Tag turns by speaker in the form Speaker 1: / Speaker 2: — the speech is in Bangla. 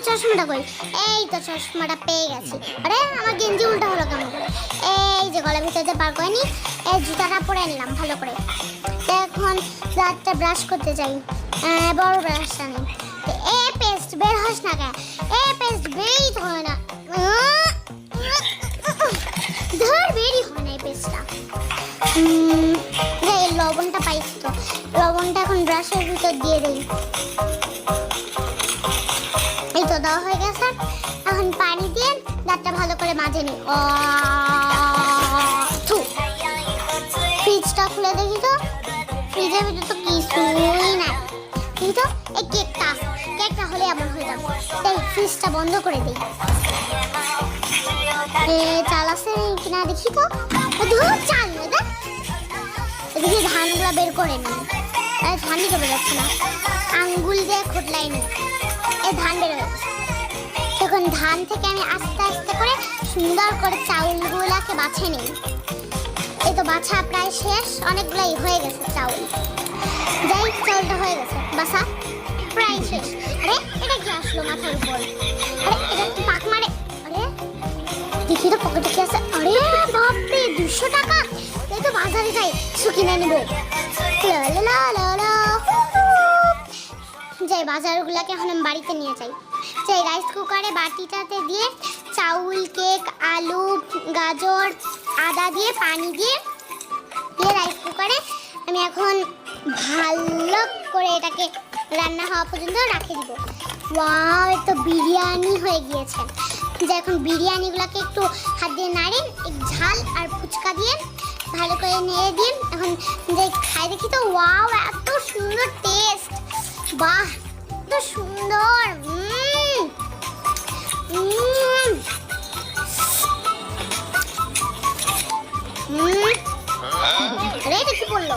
Speaker 1: চশমাটা কই? এই তো চশমাটা পেয়ে গেছি। আরে আমার গেঞ্জি উল্টা হলো কেমন করে? এই যে গলার ভিতরে যে বার করে নি, এই জুতাটা পরে নিলাম ভালো করে। এখন দাঁতটা ব্রাশ করতে চাই, বড় ব্রাশটা নেই। এ পেস্ট বের হস না কেন? এ পেস্ট বেরই তো হয় না, ধর বেরই হয় না এই পেস্টটা। এই লবণটা পাইছি তো, লবণটা এখন ব্রাশের ভিতর দিয়ে দেই। এই তো দেওয়া হয়ে গেছে। এখন পানি দিয়ে দাঁতটা ভালো করে মাজে নিই। ফ্রিজটা খুলে দেখি তো, ফ্রিজের ভিতরে তো কিছুই নাই। দেখি তো এই কেকটা হলে এমন হয়ে যাবে। তাই ফ্রিজটা বন্ধ করে দিই। চাল আছে কিনা দেখি তো। চাল নেই দেখ, এদিকে ধানগুলো বের করে নিই। ধানই তো বেরোচ্ছে না, আঙ্গুল দিয়ে খোটলাই নি, এই ধান বের হয়ে গেছে। এখন ধান থেকে আমি আস্তে আস্তে করে সুন্দর করে চাউলগুলোকে বাছে নিই। এই তো বাছা প্রায় শেষ, অনেকগুলাই হয়ে গেছে চাউল। যাই, চাউলটা হয়ে গেছে বাসা প্রায় শেষ। আরে এটা কি আসলো মাথার উপর? আরে এটা কি পাক মারে? আরে দেখি তো পকেটে কি আছে। আরে বাপরে 200 টাকা। এই তো বাজারে যাই, কিছু কিনে নিব। যাই, বাজারগুলোকে এখন আমি বাড়িতে নিয়ে যাই। যাই রাইস কুকারে বাটিটাতে দিয়ে চাউল, কেক, আলু, গাজর, আদা দিয়ে পানি দিয়ে রাইস কুকারে আমি এখন ভালো করে এটাকে রান্না হওয়া পর্যন্ত রাখে দিব। ওয়াও, এ তো বিরিয়ানি হয়ে গিয়েছে। যে এখন বিরিয়ানিগুলোকে একটু হাত দিয়ে নাড়ে, ঝাল আর ফুচকা দিয়ে ভালো করে নেড়ে দিয়ে এখন যে খাই দেখি তো, ওয়াও এত সুন্দর টেস্ট। বাহ, এত সুন্দর। আরে এটা কি বললো?